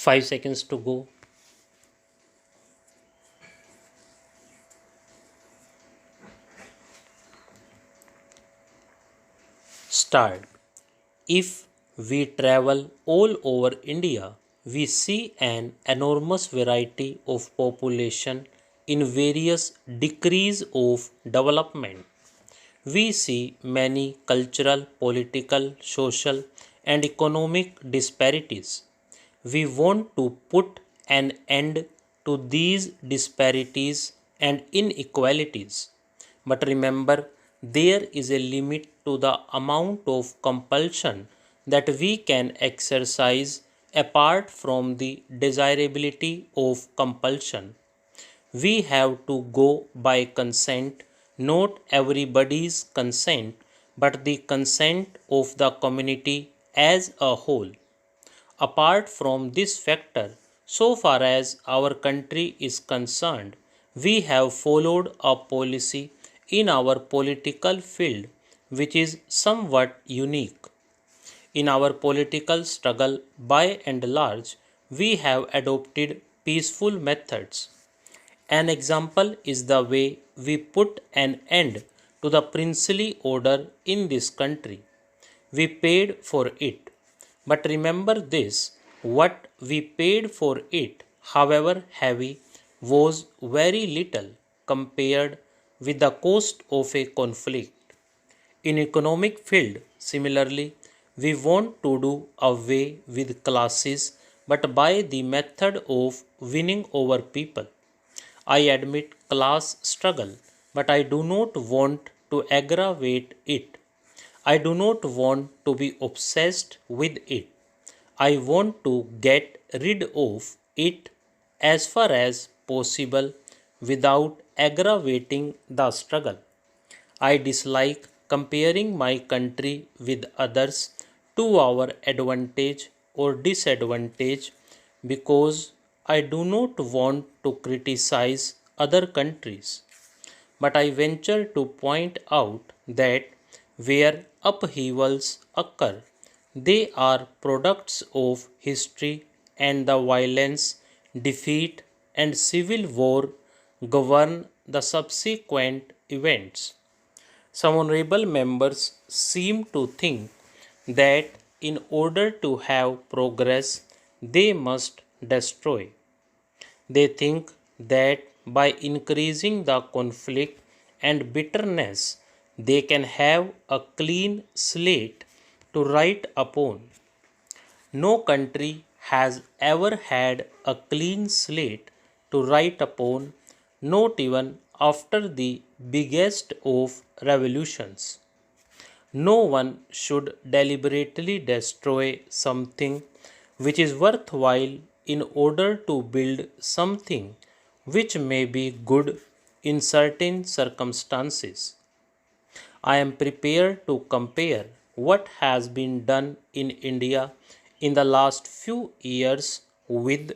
5 seconds to go. Start. If we travel all over India, we see an enormous variety of population in various degrees of development. We see many cultural, political, social, and economic disparities. We want to put an end to these disparities and inequalities. But remember, there is a limit to the amount of compulsion that we can exercise apart from the desirability of compulsion. We have to go by consent, not everybody's consent, but the consent of the community as a whole. Apart from this factor, so far as our country is concerned, we have followed a policy in our political field which is somewhat unique. In our political struggle, by and large, we have adopted peaceful methods. An example is the way we put an end to the princely order in this country. We paid for it. But remember this, what we paid for it, however heavy, was very little compared with the cost of a conflict. In economic field, similarly, we want to do away with classes but by the method of winning over people. I admit class struggle, but I do not want to aggravate it. I do not want to be obsessed with it. I want to get rid of it as far as possible without aggravating the struggle. I dislike comparing my country with others to our advantage or disadvantage because I do not want to criticize other countries. But I venture to point out that where upheavals occur, they are products of history and the violence, defeat, and civil war govern the subsequent events. Some honorable members seem to think that in order to have progress, they must destroy. They think that by increasing the conflict and bitterness, they can have a clean slate to write upon. No country has ever had a clean slate to write upon, not even after the biggest of revolutions. No one should deliberately destroy something which is worthwhile in order to build something which may be good in certain circumstances. I am prepared to compare what has been done in India in the last few years with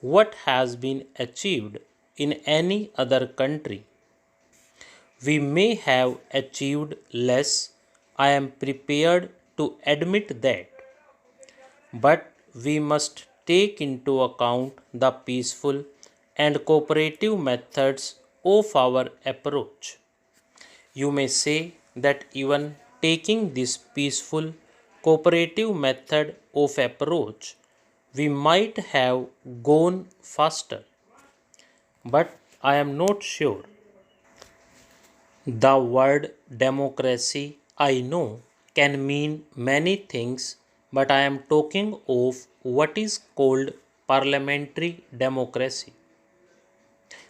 what has been achieved in any other country. We may have achieved less, I am prepared to admit that, but we must take into account the peaceful and cooperative methods of our approach. You may say that even taking this peaceful, cooperative method of approach, we might have gone faster, but I am not sure. The word democracy, I know, can mean many things, but I am talking of what is called parliamentary democracy.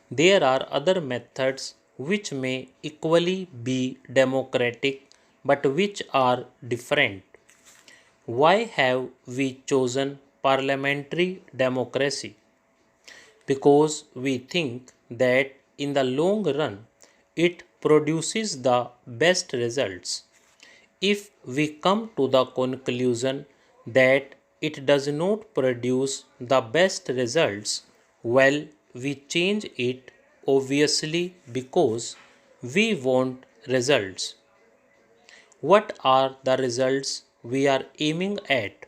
There are other methods which may equally be democratic but which are different. Why have we chosen parliamentary democracy? Because we think that in the long run it produces the best results. If we come to the conclusion that it does not produce the best results, well, we change it obviously because we want results. What are the results we are aiming at?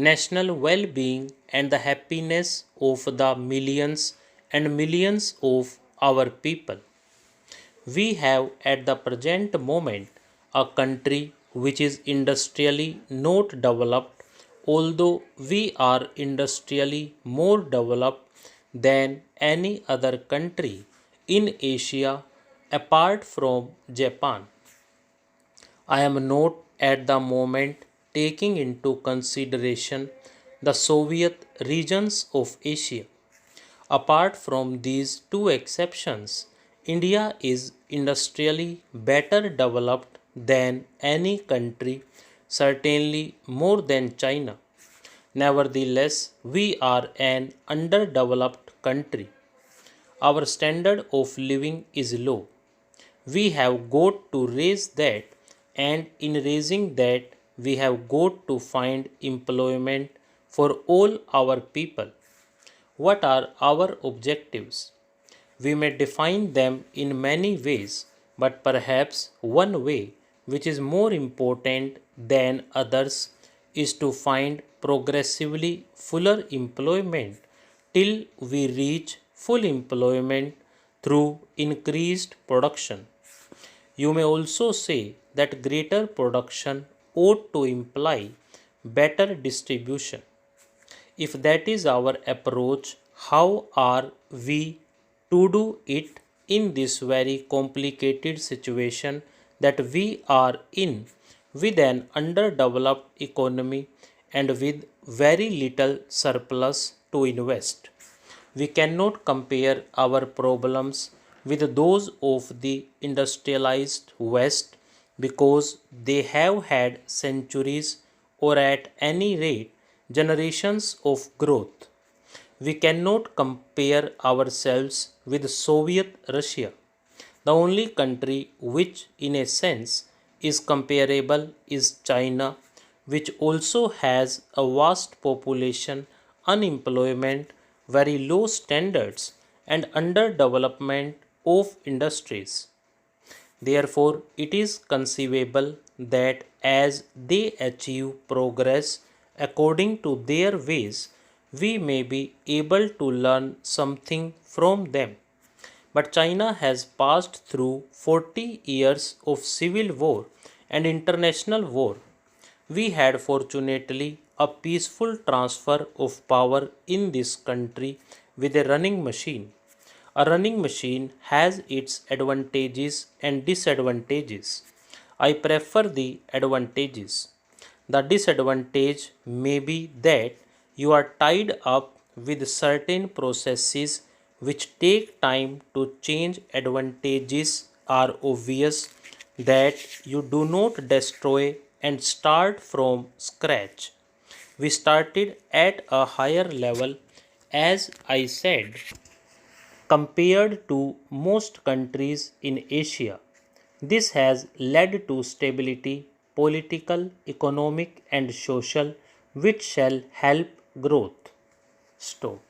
national well-being and the happiness of the millions and millions of our people. We have at the present moment a country which is industrially not developed, although we are industrially more developed than any other country in Asia apart from Japan. I am not at the moment taking into consideration the Soviet regions of Asia. Apart from these two exceptions, India is industrially better developed than any country, certainly more than China. Nevertheless, we are an underdeveloped country. Our standard of living is low. We have got to raise that, and in raising that, we have got to find employment for all our people. What are our objectives? We may define them in many ways, but perhaps one way, which is more important than others, is to find progressively fuller employment till we reach full employment through increased production. You may also say that greater production ought to imply better distribution. If that is our approach, how are we to do it in this very complicated situation that we are in, with an underdeveloped economy and with very little surplus to invest? We cannot compare our problems with those of the industrialized West because they have had centuries or at any rate generations of growth. We cannot compare ourselves with Soviet Russia. The only country which, in a sense, is comparable is China, which also has a vast population, unemployment, very low standards, and underdevelopment of industries. Therefore, it is conceivable that as they achieve progress according to their ways, we may be able to learn something from them. But China has passed through 40 years of civil war and international war. We had fortunately a peaceful transfer of power in this country with a running machine. A running machine has its advantages and disadvantages. I prefer the advantages. The disadvantage may be that you are tied up with certain processes which take time to change. Advantages are obvious that you do not destroy and start from scratch. We started at a higher level, as I said, compared to most countries in Asia. This has led to stability, political, economic, and social, which shall help growth. Stop.